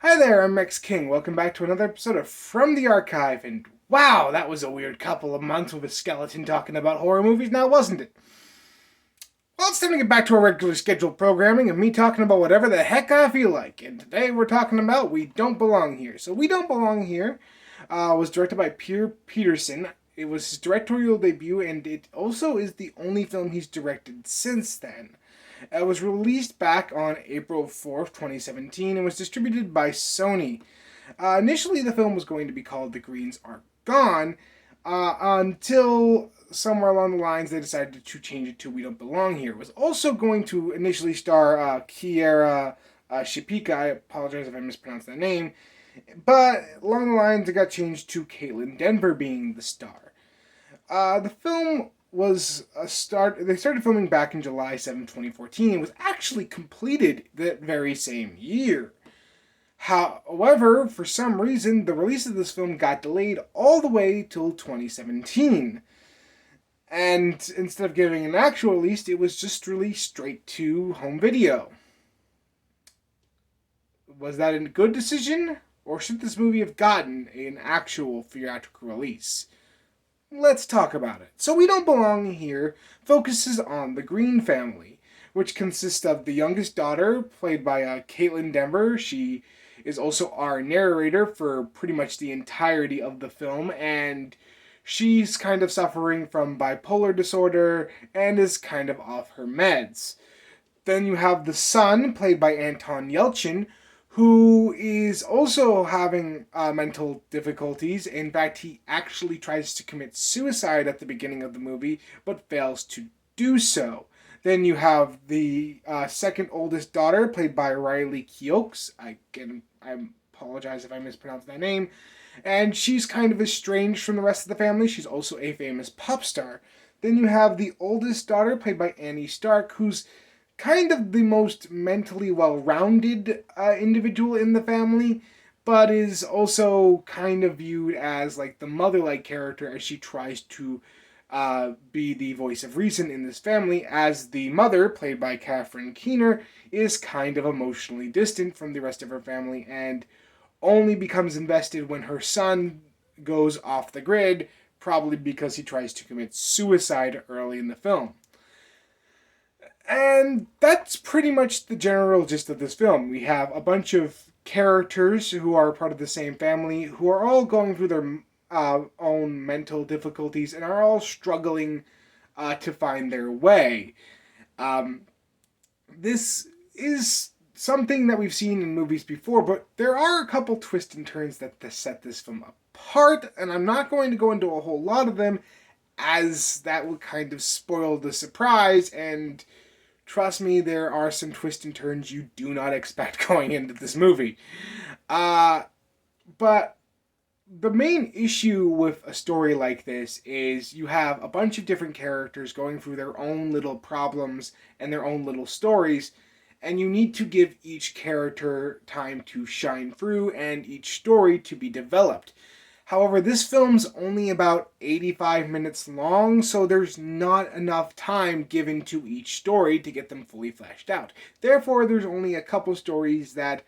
Hi there, I'm Max King. Welcome back to another episode of From the Archive. And wow, that was a weird couple of months with a skeleton talking about horror movies now, wasn't it? Well, it's time to get back to our regular scheduled programming and me talking about whatever the heck I feel like. And today we're talking about We Don't Belong Here. So, We Don't Belong Here was directed by Pierre Peterson. It was his directorial debut, and it also is the only film he's directed since then. It was released back on April 4th, 2017, and was distributed by Sony. Initially, the film was going to be called The Greens Are Gone, until somewhere along the lines they decided to change it to We Don't Belong Here. It was also going to initially star Kiera Shipika. I apologize if I mispronounced that name. But along the lines, it got changed to Caitlin Denver being the star. The film was a start. They started filming back in July 7th, 2014, and was actually completed that very same year. However, for some reason, the release of this film got delayed all the way till 2017. And instead of getting an actual release, it was just released straight to home video. Was that a good decision? Or should this movie have gotten an actual theatrical release? Let's talk about it. So, We Don't Belong Here focuses on the Green family, which consists of the youngest daughter, played by Caitlin Denver. She is also our narrator for pretty much the entirety of the film, and she's kind of suffering from bipolar disorder and is kind of off her meds. Then you have the son, played by Anton Yelchin, who is also having mental difficulties. In fact, he actually tries to commit suicide at the beginning of the movie, but fails to do so. Then you have the second oldest daughter, played by Riley Keough. I apologize if I mispronounced that name. And she's kind of estranged from the rest of the family. She's also a famous pop star. Then you have the oldest daughter, played by Annie Stark, who's kind of the most mentally well rounded individual in the family, but is also kind of viewed as like the mother like character as she tries to be the voice of reason in this family, as the mother, played by Catherine Keener, is kind of emotionally distant from the rest of her family and only becomes invested when her son goes off the grid, probably because he tries to commit suicide early in the film. And that's pretty much the general gist of this film. We have a bunch of characters who are part of the same family who are all going through their own mental difficulties and are all struggling to find their way. Um, this is something that we've seen in movies before, but there are a couple twists and turns that set this film apart, and I'm not going to go into a whole lot of them as that would kind of spoil the surprise. And trust me, there are some twists and turns you do not expect going into this movie. Uh, but the main issue with a story like this is you have a bunch of different characters going through their own little problems and their own little stories, and you need to give each character time to shine through and each story to be developed. However, this film's only about 85 minutes long, so there's not enough time given to each story to get them fully fleshed out. Therefore, there's only a couple stories that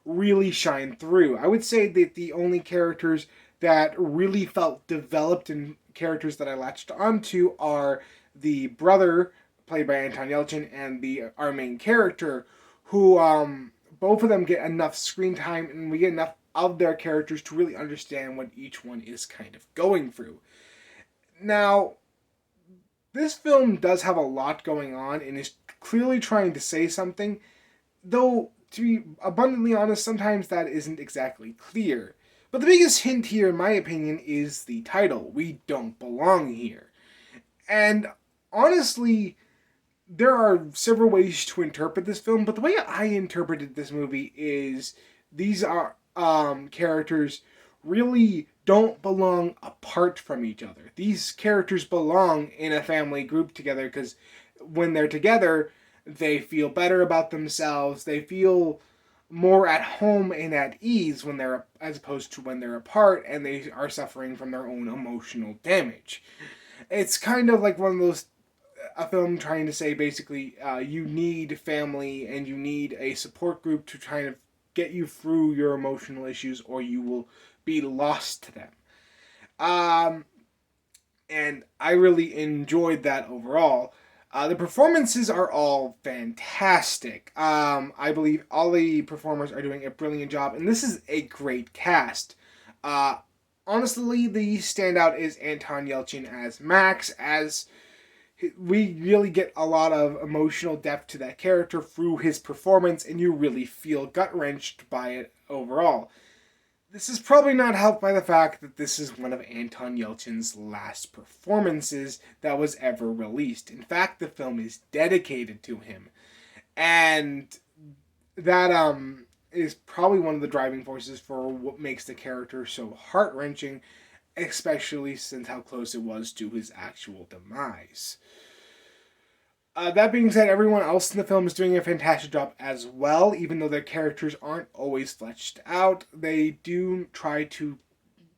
really shine through. I would say that the only characters that really felt developed and characters that I latched onto are the brother, played by Anton Yelchin, and our main character, who both of them get enough screen time and we get enough of their characters to really understand what each one is kind of going through. Now, this film does have a lot going on and is clearly trying to say something, though, to be abundantly honest, sometimes that isn't exactly clear. But the biggest hint here, in my opinion, is the title, We Don't Belong Here. And honestly, there are several ways to interpret this film, but the way I interpreted this movie is these are characters really don't belong apart from each other. These characters belong in a family group together because when they're together, they feel better about themselves. They feel more at home and at ease when they're as opposed to when they're apart and they are suffering from their own emotional damage. It's kind of like one of those a film trying to say basically you need family and you need a support group to kind of get you through your emotional issues, or you will be lost to them. Um, and I really enjoyed that overall. The performances are all fantastic. I believe all the performers are doing a brilliant job, and this is a great cast. Uh, Honestly, the standout is Anton Yelchin as Max, as we really get a lot of emotional depth to that character through his performance, and you really feel gut wrenched by it overall. This is probably not helped by the fact that this is one of Anton Yelchin's last performances that was ever released. In fact, the film is dedicated to him. And that is probably one of the driving forces for what makes the character so heart-wrenching, especially since how close it was to his actual demise. That being said, everyone else in the film is doing a fantastic job as well, even though their characters aren't always fleshed out. They do try to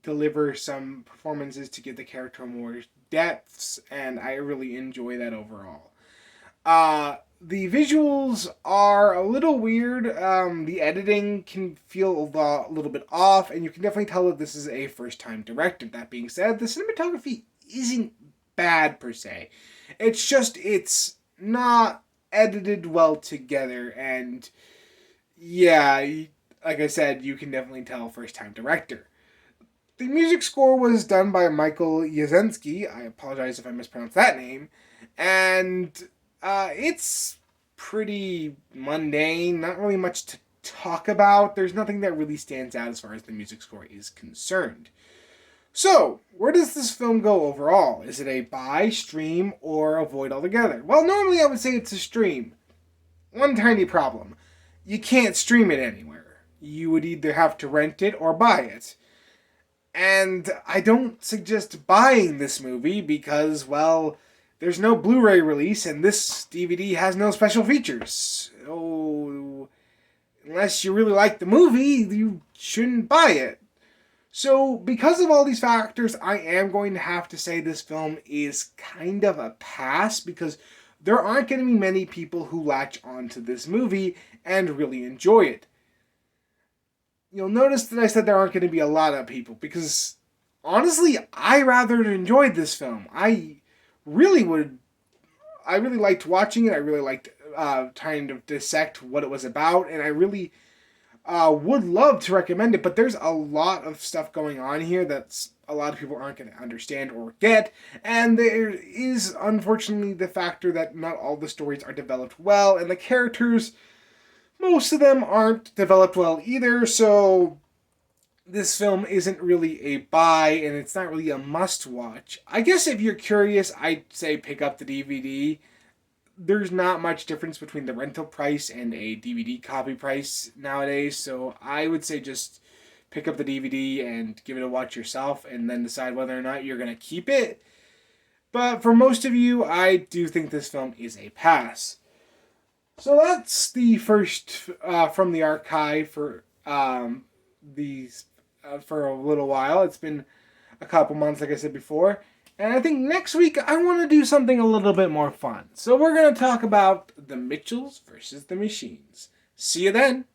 deliver some performances to give the character more depths, and I really enjoy that overall. The visuals are a little weird. The editing can feel a little bit off, and you can definitely tell that this is a first-time director. That being said, the cinematography isn't bad per se. It's not edited well together, and yeah, like I said, you can definitely tell first-time director. The music score was done by Michael Yazenski. I apologize if I mispronounced that name, and it's pretty mundane, not really much to talk about. There's nothing that really stands out as far as the music score is concerned. So, where does this film go overall? Is it a buy, stream, or avoid altogether? Well, normally I would say it's a stream. One tiny problem. You can't stream it anywhere. You would either have to rent it or buy it. And I don't suggest buying this movie because, well, there's no Blu-ray release and this DVD has no special features. Oh, unless you really like the movie, you shouldn't buy it. So, because of all these factors, I am going to have to say this film is kind of a pass because there aren't going to be many people who latch onto this movie and really enjoy it. You'll notice that I said there aren't going to be a lot of people because, honestly, I rather enjoyed this film. Really I really liked watching it. I really liked trying to dissect what it was about, and I really would love to recommend it, but there's a lot of stuff going on here that's a lot of people aren't going to understand or get, and there is unfortunately the factor that not all the stories are developed well, and the characters, most of them aren't developed well either, so this film isn't really a buy, and it's not really a must-watch. I guess if you're curious, I'd say pick up the DVD. There's not much difference between the rental price and a DVD copy price nowadays, so I would say just pick up the DVD and give it a watch yourself and then decide whether or not you're going to keep it. But for most of you, I do think this film is a pass. So that's the first from the archive for these for a little while. It's been a couple months, like I said before. And I think next week I want to do something a little bit more fun. So we're going to talk about the Mitchells versus the Machines. See you then.